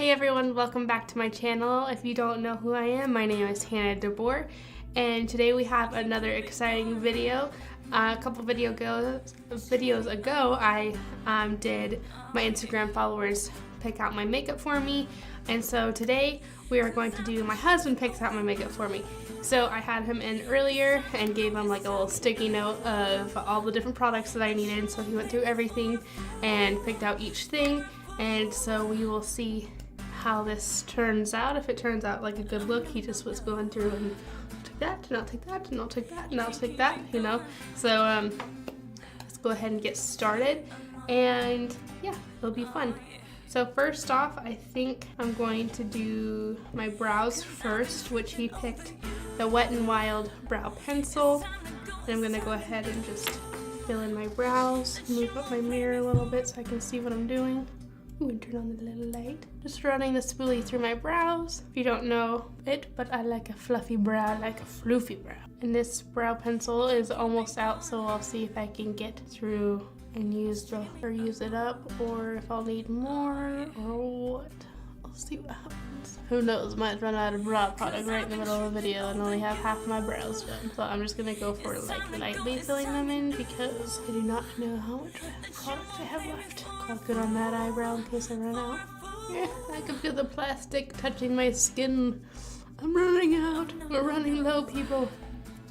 Hey everyone, welcome back to my channel. If you don't know who I am, my name is Hannah DeBoer, and today we have another exciting video. A couple videos ago, I did my Instagram followers pick out my makeup for me, and so today we are going to do my husband picks out my makeup for me. So I had him in earlier and gave him like a little sticky note of all the different products that I needed, so he went through everything and picked out each thing, and so we will see how this turns out. If it turns out like a good look, he just was going through and take that, and I'll take that, and I'll take that, and I'll take that, you know. So let's go ahead and get started, and yeah, it'll be fun. So first off, I think I'm going to do my brows first, which he picked the Wet n Wild brow pencil, and I'm gonna go ahead and just fill in my brows, move up my mirror a little bit so I can see what I'm doing. Ooh, and turn on the little light. Just running the spoolie through my brows. If you don't know it, but I like a fluffy brow, I like a floofy brow. And this brow pencil is almost out, so I'll see if I can get through and use it up, or if I'll need more, or what. I'll see what happens. Who knows, might run out of brow product right in the middle of the video and only have half my brows done. So I'm just gonna go for like lightly filling them in because I do not know how much product I have left. Caulk it on that eyebrow in case I run out. Yeah, I can feel the plastic touching my skin. I'm running out. We're running low, people.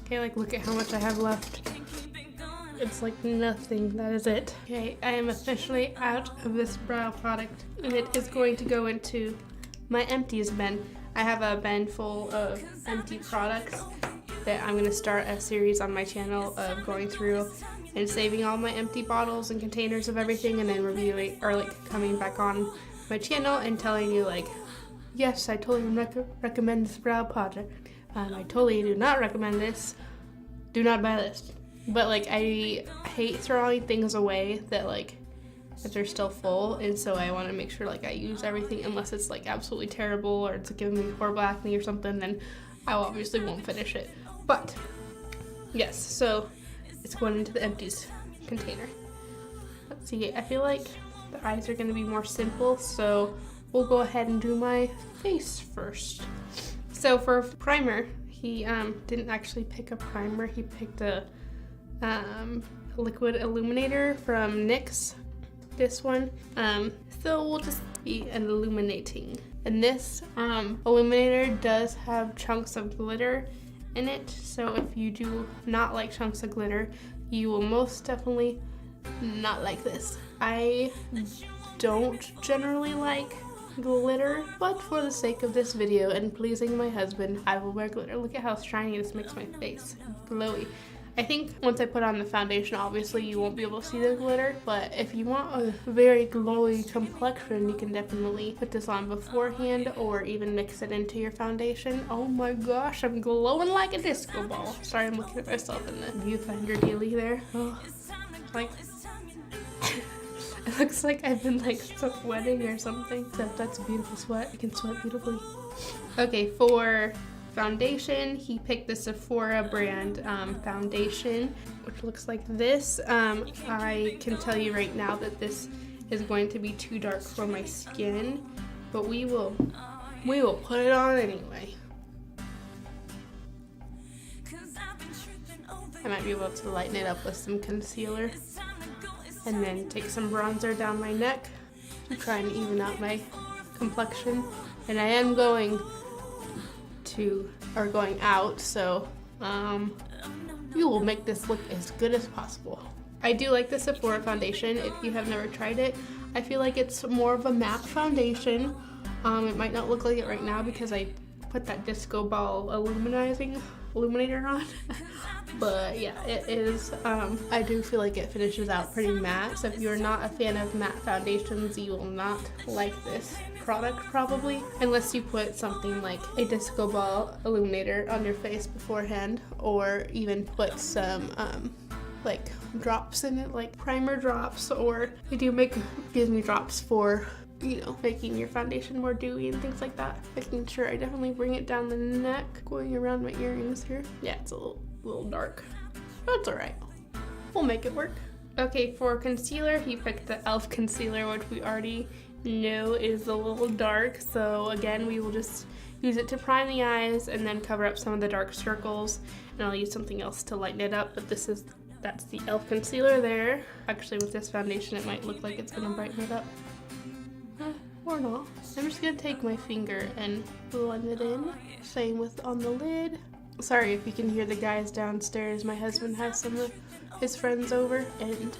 Okay, like look at how much I have left. It's like nothing. That is it. Okay, I am officially out of this brow product, and it is going to go into my empties bin. I have a bin full of empty products that I'm going to start a series on my channel of going through and saving all my empty bottles and containers of everything, and then reviewing, or like coming back on my channel and telling you like, yes, I totally recommend this brow product. I totally do not recommend this. Do not buy this. But like I hate throwing things away that like if they're still full, and so I want to make sure like I use everything, unless it's like absolutely terrible or it's giving me horrible acne or something, then I obviously won't finish it. But yes, so it's going into the empties container. Let's see, I feel like the eyes are going to be more simple, so we'll go ahead and do my face first. So for primer, he didn't actually pick a primer, he picked a liquid illuminator from NYX, this one. So we'll just be illuminating. And this illuminator does have chunks of glitter in it, so if you do not like chunks of glitter, you will most definitely not like this. I don't generally like glitter, but for the sake of this video and pleasing my husband, I will wear glitter. Look at how shiny this makes my face, glowy. I think once I put on the foundation, obviously you won't be able to see the glitter, but if you want a very glowy complexion, you can definitely put this on beforehand or even mix it into your foundation. Oh my gosh, I'm glowing like a disco ball. Sorry, I'm looking at myself in the viewfinder dealy there. Oh, like, it looks like I've been like sweating or something, except that's a beautiful sweat. I can sweat beautifully. Okay, for foundation, he picked the Sephora brand foundation, which looks like this. I can tell you right now that this is going to be too dark for my skin, but we will put it on anyway. I might be able to lighten it up with some concealer, and then take some bronzer down my neck to try and even out my complexion. And I am going out, so we will make this look as good as possible. I do like the Sephora foundation. If you have never tried it, I feel like it's more of a matte foundation. It might not look like it right now because I put that disco ball illuminator on. But yeah, it is, I do feel like it finishes out pretty matte, so if you're not a fan of matte foundations, you will not like this product probably, unless you put something like a disco ball illuminator on your face beforehand, or even put some like drops in it, like primer drops, or they do make drops for, you know, making your foundation more dewy and things like that. Making sure I definitely bring it down the neck, going around my earrings here. Yeah, it's a little dark, but it's alright. We'll make it work. Okay, for concealer, he picked the e.l.f. concealer, which we already No, it is a little dark, so again, we will just use it to prime the eyes and then cover up some of the dark circles, and I'll use something else to lighten it up, but that's the e.l.f. concealer there. Actually, with this foundation, it might look like it's gonna brighten it up. Or not. I'm just gonna take my finger and blend it in. Same with on the lid. Sorry if you can hear the guys downstairs. My husband has some of his friends over, and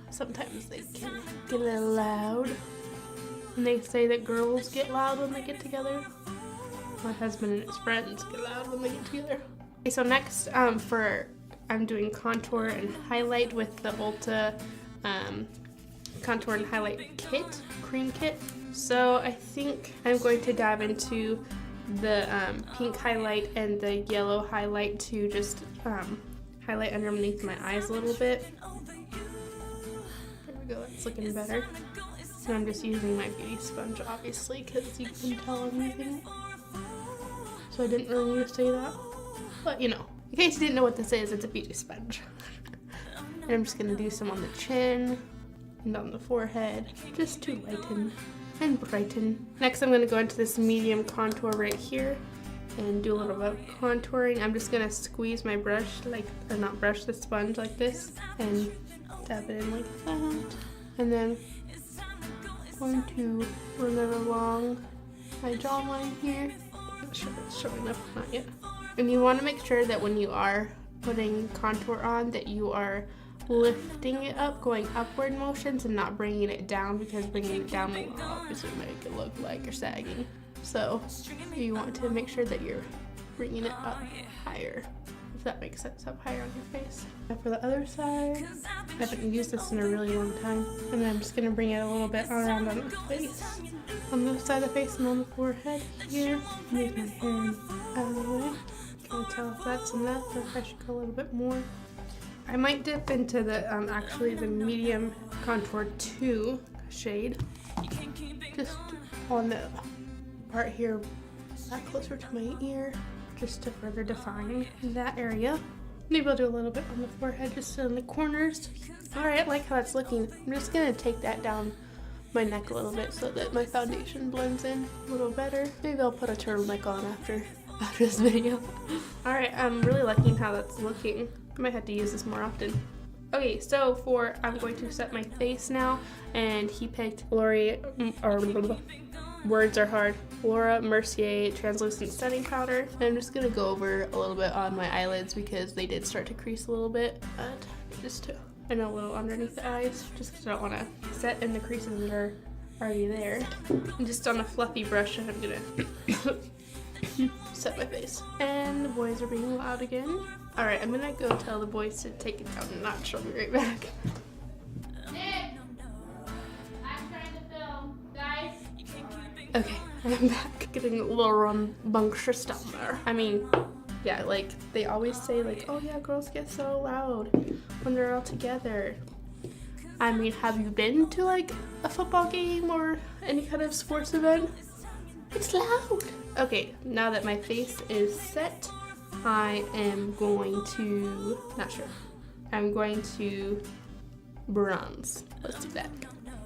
sometimes they can get a little loud. And they say that girls get loud when they get together. My husband and his friends get loud when they get together. Okay, so next I'm doing contour and highlight with the Ulta contour and highlight kit, cream kit. So I think I'm going to dive into the pink highlight and the yellow highlight to just highlight underneath my eyes a little bit. There we go, that's looking better. And I'm just using my beauty sponge, obviously, because you can tell I'm using it. So I didn't really need to say that. But you know, in case you didn't know what this is, it's a beauty sponge. And I'm just going to do some on the chin and on the forehead, just to lighten and brighten. Next, I'm going to go into this medium contour right here and do a little bit of contouring. I'm just going to squeeze my brush, or not brush, the sponge like this, and dab it in like that. And then I'm going to run it along my jawline here. I'm not sure if it's showing up or not yet. And you want to make sure that when you are putting contour on that you are lifting it up, going upward motions and not bringing it down, because bringing it down will obviously make it look like you're sagging. So you want to make sure that you're bringing it up higher, if that makes sense, up higher on your face. And for the other side, I haven't used this in a really long time, and then I'm just going to bring it a little bit around on the face, on the side of the face and on the forehead here. Move my hair out of the way. Can't tell if that's enough or if I should go a little bit more. I might dip into the actually the medium contour 2 shade, just on the part here back closer to my ear, just to further define that area. Maybe I'll do a little bit on the forehead, just in the corners. Alright, I like how that's looking. I'm just gonna take that down my neck a little bit so that my foundation blends in a little better. Maybe I'll put a turtleneck on after this video. Alright, I'm really liking how that's looking. I might have to use this more often. Okay, so I'm going to set my face now, and he picked Laura Mercier translucent setting powder. And I'm just gonna go over a little bit on my eyelids because they did start to crease a little bit, but just to, and a little underneath the eyes, just because I don't want to set in the creases that are already there. And just on a fluffy brush, I'm gonna set my face. And the boys are being loud again. Alright, I'm gonna go tell the boys to take it down a notch. I'll be right back. Nick! I'm trying to film. Guys? Okay, I'm back. Getting a little rambunctious down there. I mean, yeah, like, they always say, like, oh yeah, girls get so loud when they're all together. I mean, have you been to, like, a football game or any kind of sports event? It's loud! Okay, now that my face is set, I am going to, I'm going to bronze. Let's do that.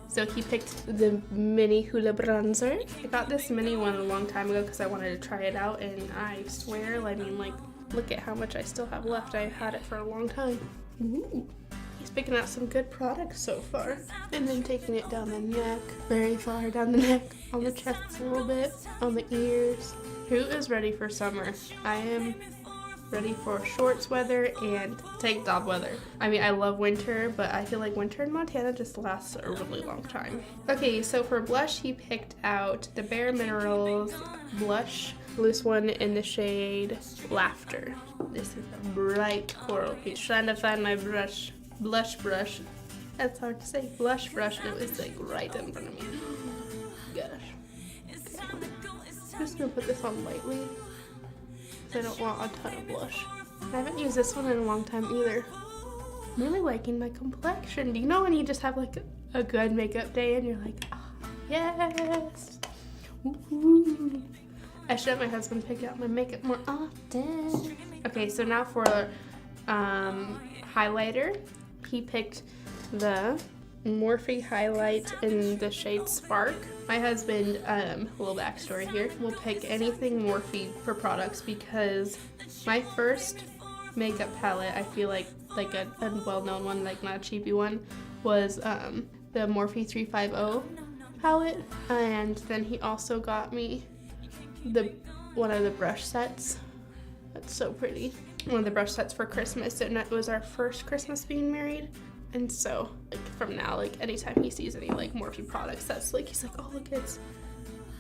So he picked the mini Hoola bronzer. I got this mini one a long time ago because I wanted to try it out, and I swear, I mean, like, look at how much I still have left. I've had it for a long time. Ooh. He's picking out some good products so far. And then taking it down the neck, very far down the neck, on the chest a little bit, on the ears. Who is ready for summer? I am ready for shorts weather and tank top weather. I mean, I love winter, but I feel like winter in Montana just lasts a really long time. Okay, so for blush, he picked out the Bare Minerals blush, loose one in the shade Laughter. This is a bright coral peach. Trying to find my blush brush. That's hard to say. Blush brush, and it was like right in front of me. Gosh. Okay. I'm just gonna put this on lightly, because I don't want a ton of blush. I haven't used this one in a long time either. I'm really liking my complexion. Do you know when you just have like a good makeup day and you're like, ah, yes. Ooh. I should have my husband pick out my makeup more often. Okay, so now for highlighter, he picked the Morphe highlight in the shade Spark. My husband, a little backstory here, will pick anything Morphe for products because my first makeup palette, I feel like a well-known one, like not a cheapy one, was the Morphe 350 palette, and then he also got me one of the brush sets. That's so pretty. One of the brush sets for Christmas, and it was our first Christmas being married. And so, like, from now, like, anytime he sees any, like, Morphe products, that's, like, he's like, oh, look, it's...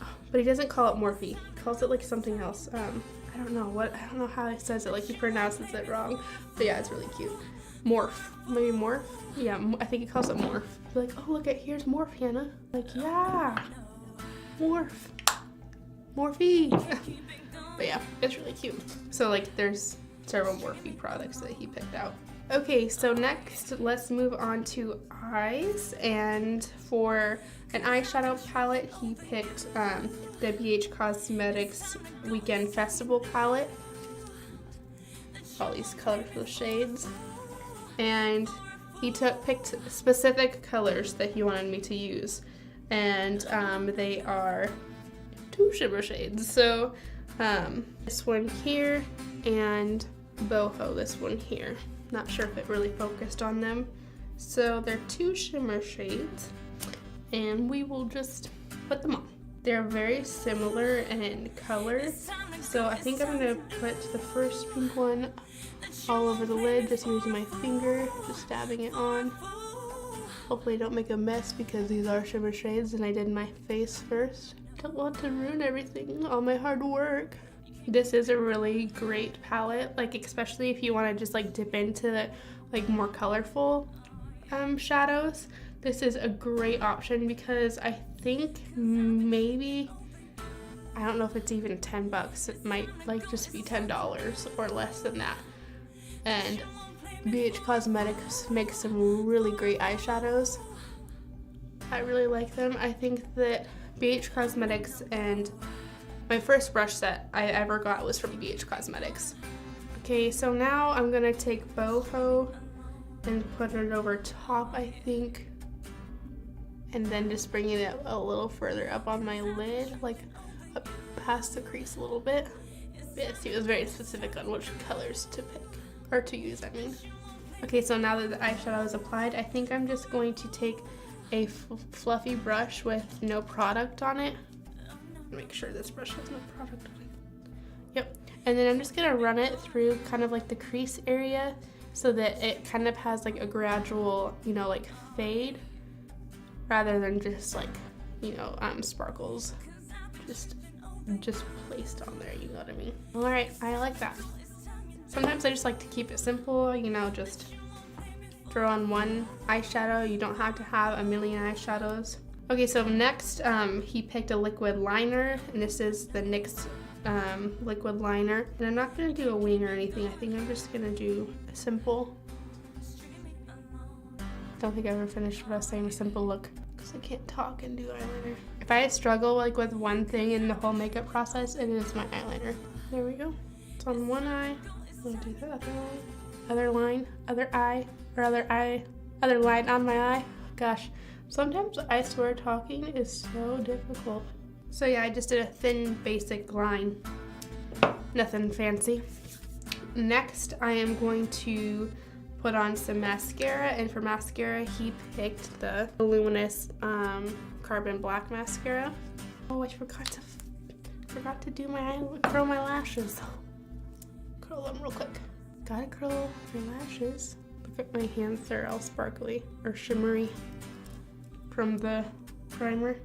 Oh. But he doesn't call it Morphe. He calls it, like, something else. I don't know how he says it. Like, he pronounces it wrong. But, yeah, it's really cute. Morph. Maybe Morph? Yeah, I think he calls it Morph. He's like, oh, look, here's Morph, Hannah. Like, yeah. Morph. Morphe. But, yeah, it's really cute. So, like, there's several Morphe products that he picked out. Okay, so next let's move on to eyes, and for an eyeshadow palette he picked the BH Cosmetics Weekend Festival palette. All these colorful shades, and he picked specific colors that he wanted me to use, and they are 2 shimmer shades. So this one here and Boho, this one here. Not sure if it really focused on them. So they're 2 shimmer shades, and we will just put them on. They're very similar in color, so I think I'm gonna put the first pink one all over the lid, just using my finger, just dabbing it on. Hopefully I don't make a mess because these are shimmer shades and I did my face first. Don't want to ruin everything, all my hard work. This is a really great palette, like especially if you want to just like dip into like more colorful shadows. This is a great option because I think maybe, I don't know if it's even 10 bucks, it might like just be $10 or less than that. And BH Cosmetics makes some really great eyeshadows. I really like them. I think that BH Cosmetics, and my first brush set I ever got was from BH Cosmetics. Okay, so now I'm gonna take Boho and put it over top, I think, and then just bringing it a little further up on my lid, like up past the crease a little bit. Yes, he was very specific on which colors to pick, or to use, I mean. Okay, so now that the eyeshadow is applied, I think I'm just going to take a fluffy brush with no product on it. Make sure this brush has no product on it. Yep. And then I'm just gonna run it through kind of like the crease area so that it kind of has like a gradual, you know, like fade rather than just like, you know, sparkles just placed on there, you know what I mean? All right, I like that. Sometimes I just like to keep it simple, you know, just throw on one eyeshadow. You don't have to have a million eyeshadows. Okay, so next he picked a liquid liner, and this is the NYX liquid liner. And I'm not gonna do a wing or anything. I think I'm just gonna do a simple. Don't think I ever finished what I was saying, a simple look, because I can't talk and do eyeliner. If I struggle like with one thing in the whole makeup process, it is my eyeliner. There we go. It's on one eye. I'll do the other line, other eye, or other line on my eye. Gosh. Sometimes I swear talking is so difficult. So yeah, I just did a thin basic line. Nothing fancy. Next, I am going to put on some mascara, and for mascara, he picked the Luminous Carbon Black Mascara. Oh, I forgot to do curl my lashes. Curl them real quick. Gotta curl my lashes. Look at my hands, they're all sparkly or shimmery from the primer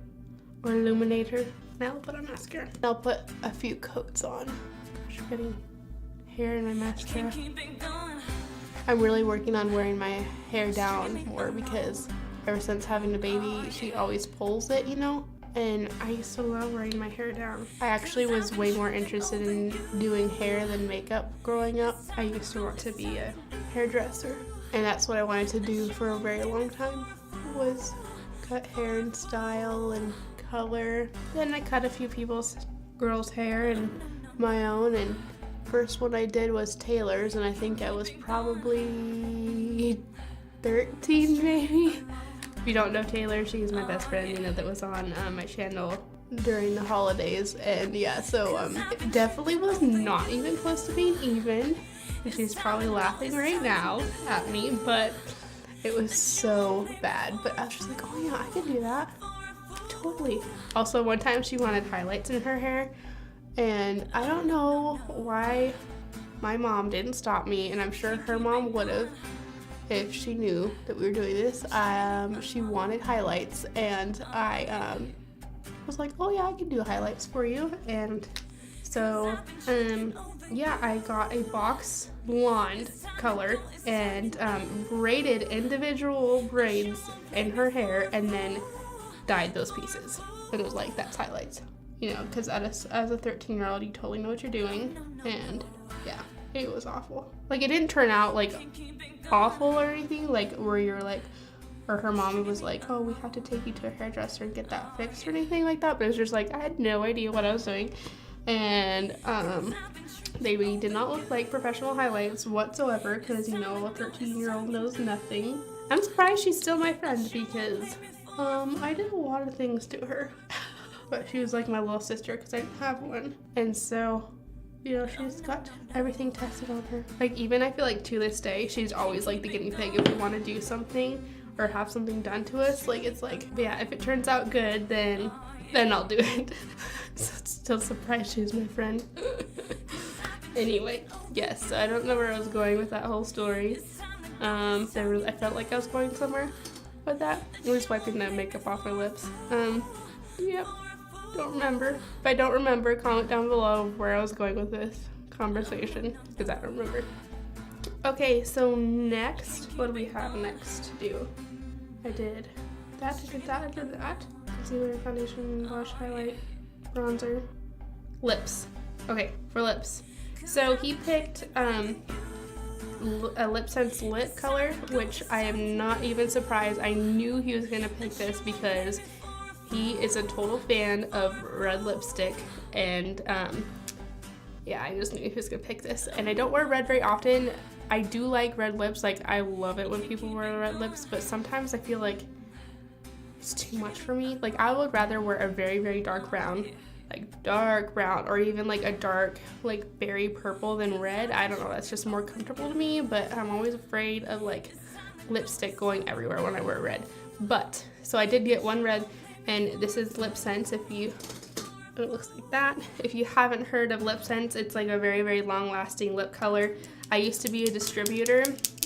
or illuminator. Now I'll put on mascara. I'll put a few coats on. Gosh, I'm getting hair in my mascara. I'm really working on wearing my hair down more because ever since having a baby, she always pulls it, you know? And I used to love wearing my hair down. I actually was way more interested in doing hair than makeup growing up. I used to want to be a hairdresser, and that's what I wanted to do for a very long time, was cut hair and style and color. Then I cut a few girls' hair and my own, and first one I did was Taylor's, and I think I was probably 13 maybe. If you don't know Taylor, she's my best friend, you know, that was on my channel during the holidays. And yeah, so it definitely was not even close to being even. And she's probably laughing right now at me, but it was so bad. But I was just like, oh yeah, I could do that. Totally. Also, one time she wanted highlights in her hair, and I don't know why my mom didn't stop me, and I'm sure her mom would have if she knew that we were doing this. She wanted highlights, and I was like, oh yeah, I can do highlights for you. And so yeah, I got a box blonde color and braided individual braids in her hair, and then dyed those pieces. And it was like, that's highlights, you know, because as a 13-year-old, you totally know what you're doing. And yeah, it was awful. Like, it didn't turn out like awful or anything, like where you're like, or her mom was like, oh, we have to take you to a hairdresser and get that fixed or anything like that. But it was just like, I had no idea what I was doing. And they really did not look like professional highlights whatsoever, because, you know, a 13-year-old knows nothing. I'm surprised she's still my friend, because I did a lot of things to her. But she was like my little sister because I didn't have one. And so, you know, she's got everything tested on her. Like, even I feel like to this day, she's always like the guinea pig if we want to do something or have something done to us. Like, it's like, yeah, if it turns out good, then I'll do it. So it's still surprised she's my friend. Anyway, yes, I don't know where I was going with that whole story. I felt like I was going somewhere with that. I was wiping the makeup off my lips. Yep, don't remember. If I don't remember, comment down below where I was going with this conversation, because I don't remember. Okay, so next, what do we have next to do? I did that, I did that. Concealer, foundation, blush, highlight, bronzer, lips. Okay, for lips. So he picked a Lip Sense lip color, which I am not even surprised. I knew he was gonna pick this because he is a total fan of red lipstick, and yeah, I just knew he was gonna pick this. And I don't wear red very often. I do like red lips, like I love it when people wear red lips, but sometimes I feel like it's too much for me. Like, I would rather wear a very, very dark brown, like dark brown, or even like a dark, like berry purple than red. I don't know, that's just more comfortable to me, but I'm always afraid of like lipstick going everywhere when I wear red. But, so I did get one red, and this is Lip Sense. It looks like that. If you haven't heard of Lip Sense, it's like a very, very long-lasting lip color. I used to be a distributor,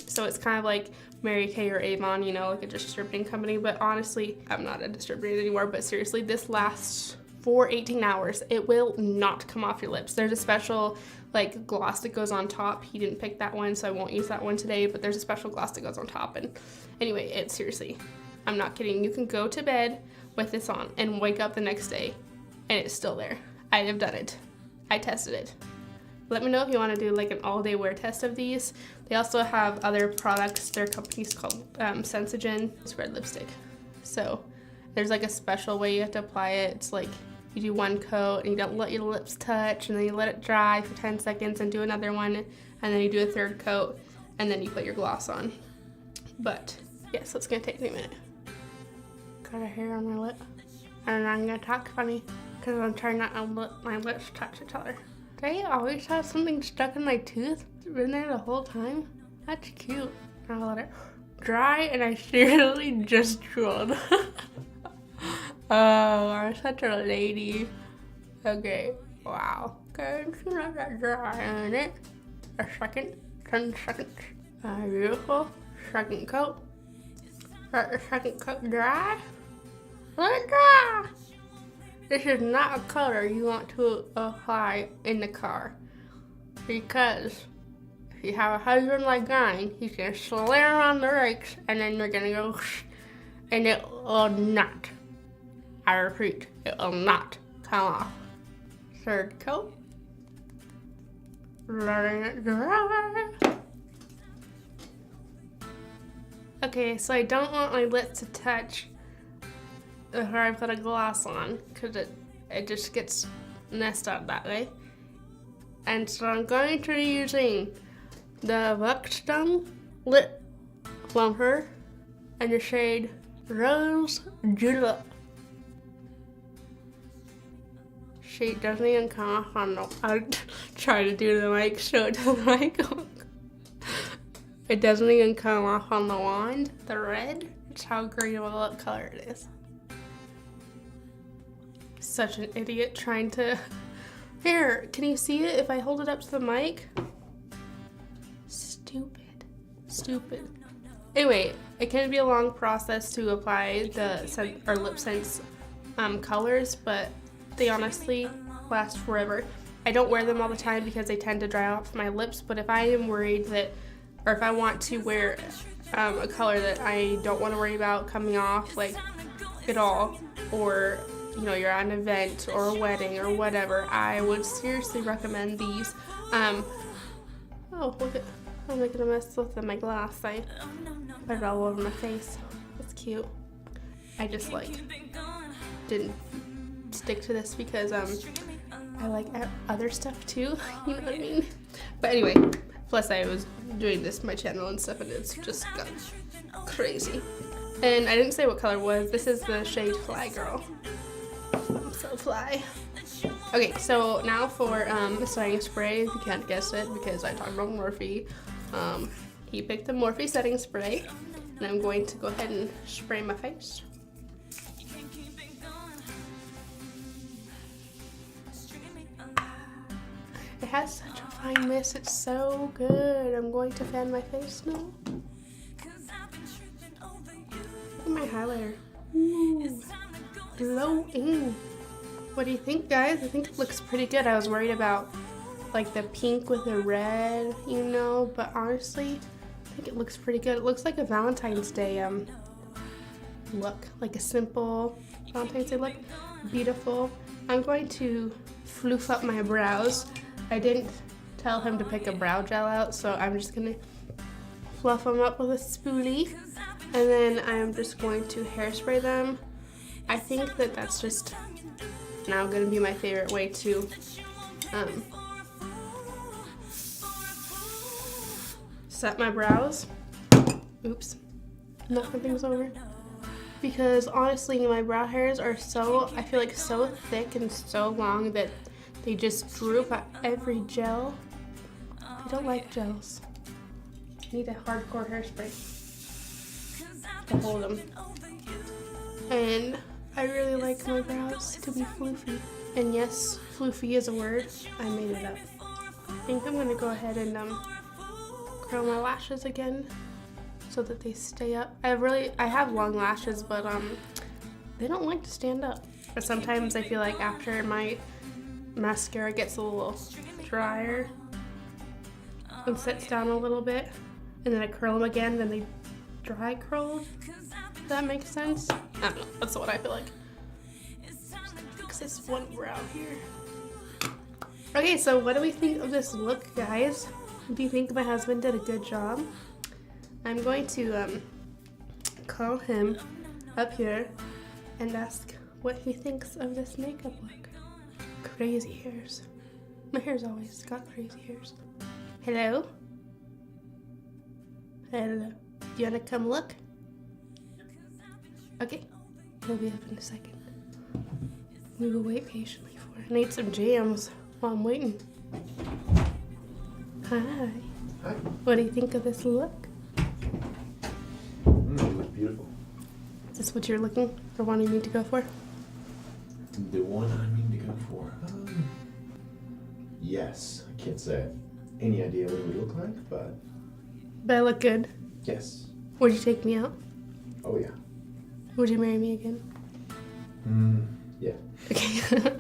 so it's kind of like Mary Kay or Avon, you know, like a distributing company, but honestly, I'm not a distributor anymore. But seriously, this lasts for 18 hours. It will not come off your lips. There's a special like gloss that goes on top. He didn't pick that one, so I won't use that one today, but there's a special gloss that goes on top. And anyway, it seriously, I'm not kidding. You can go to bed with this on and wake up the next day and it's still there. I have done it. I tested it. Let me know if you want to do like an all-day wear test of these. They also have other products. Their company's called Sensogen. It's red lipstick. So there's like a special way you have to apply it. It's like you do one coat and you don't let your lips touch, and then you let it dry for 10 seconds and do another one, and then you do a third coat, and then you put your gloss on. But yes, it's gonna take me a minute. Got a hair on my lip. And I'm gonna talk funny because I'm trying not to let my lips touch each other. Do I always have something stuck in my tooth? It's been there the whole time? That's cute. I'll let it dry, and I seriously just drooled. Oh, I'm such a lady. Okay, wow. Okay, just let that dry on it. A second, 10 seconds. Beautiful. Second coat. Let the second coat dry. Let it dry. This is not a color you want to apply in the car, because if you have a husband like mine, he's gonna slam on the brakes and then you're gonna go and it will not, I repeat, it will not come off. Third coat. Letting it dry. Okay, so I don't want my lips to touch before I put a gloss on, because it just gets messed up that way. And so I'm going to be using the Buxton Lip Plumper in the shade Rose Julep. Shade doesn't even come off on the... I'll try to do the mic, show it to the mic. It doesn't even come off on the wand, the red. That's how great of a lip color it is. Such an idiot trying to... Here, can you see it if I hold it up to the mic? Stupid. Anyway, it can be a long process to apply the scent or lip scents colors, but they honestly last forever. I don't wear them all the time because they tend to dry off my lips, but if I am worried that, or if I want to wear a color that I don't want to worry about coming off like at all, or you know, you're at an event or a wedding or whatever, I would seriously recommend these. Oh, look at, I'm making a mess with my glass. I put it all over my face. That's cute. I just like didn't stick to this because I like other stuff too. You know what I mean? But anyway, plus I was doing this on my channel and stuff, and it's just got crazy. And I didn't say what color it was. This is the shade Fly Girl. I'm so fly. Okay, so now for the setting spray. If you can't guess it because I talked about Morphe. He picked the Morphe setting spray, and I'm going to go ahead and spray my face. It has such a fine mist. It's so good. I'm going to fan my face now. Look at my highlighter. Ooh, glowing. What do you think, guys? I think it looks pretty good. I was worried about like the pink with the red, you know, but honestly, I think it looks pretty good. It looks like a Valentine's Day look, like a simple Valentine's Day look. Beautiful. I'm going to floof up my brows. I didn't tell him to pick a brow gel out, so I'm just gonna fluff them up with a spoolie, and then I'm just going to hairspray them. I think that that's just now gonna be my favorite way to set my brows. Oops, knocking things over. Because honestly, my brow hairs are so, I feel like so thick and so long that they just droop at every gel. I don't like gels. I need a hardcore hairspray to hold them. And I really like my brows to be floofy. And yes, floofy is a word. I made it up. I think I'm gonna go ahead and curl my lashes again so that they stay up. I have long lashes, but they don't like to stand up. But sometimes I feel like after my mascara gets a little drier and sets down a little bit, and then I curl them again, then they dry curl. Does that make sense? I don't know. That's what I feel like. Just gonna fix this one brow here. Okay, so what do we think of this look, guys? Do you think my husband did a good job? I'm going to call him up here and ask what he thinks of this makeup look. Crazy hairs. My hair's always got crazy hairs. Hello? Hello. Do you wanna come look? Okay. He'll be up in a second. We will wait patiently for it. I need some jams while I'm waiting. Hi. Hi. What do you think of this look? You look beautiful. Is this what you're looking or wanting me to go for? The one I mean to go for. Yes, I can't say any idea what it would look like, but I look good. yes. Would you take me out? Oh yeah. Would you marry me again? Yeah. Okay.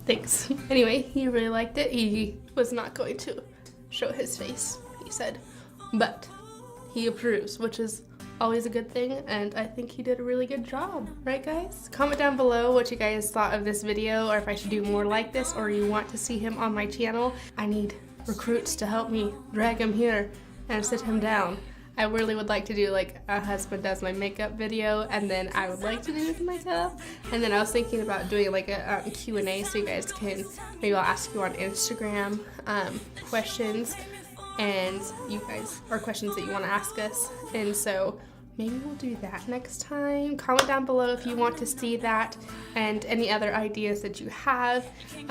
Thanks. Anyway, he really liked it. He was not going to show his face, he said, but he approves, which is always a good thing, and I think he did a really good job. Right, guys? Comment down below what you guys thought of this video, or if I should do more like this, or you want to see him on my channel. I need recruits to help me drag him here and sit him down. I really would like to do like a husband does my makeup video, and then I would like to do it myself. And then I was thinking about doing like a Q&A so you guys can, maybe I'll ask you on Instagram questions, and you guys, or questions that you want to ask us. And so maybe we'll do that next time. Comment down below if you want to see that and any other ideas that you have.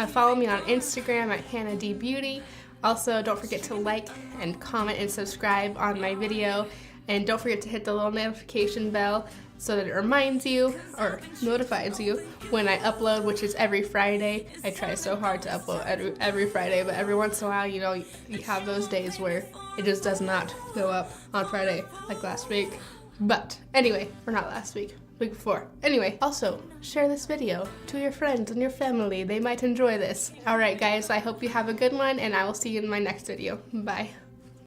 Follow me on Instagram at Hannah D Beauty. Also, don't forget to like and comment and subscribe on my video. And don't forget to hit the little notification bell so that it reminds you or notifies you when I upload, which is every Friday. I try so hard to upload every Friday, but every once in a while, you know, you have those days where it just does not go up on Friday, like last week. But anyway, or not last week, week before. Anyway, also share this video to your friends and your family. They might enjoy this. Alright guys, I hope you have a good one and I will see you in my next video. Bye.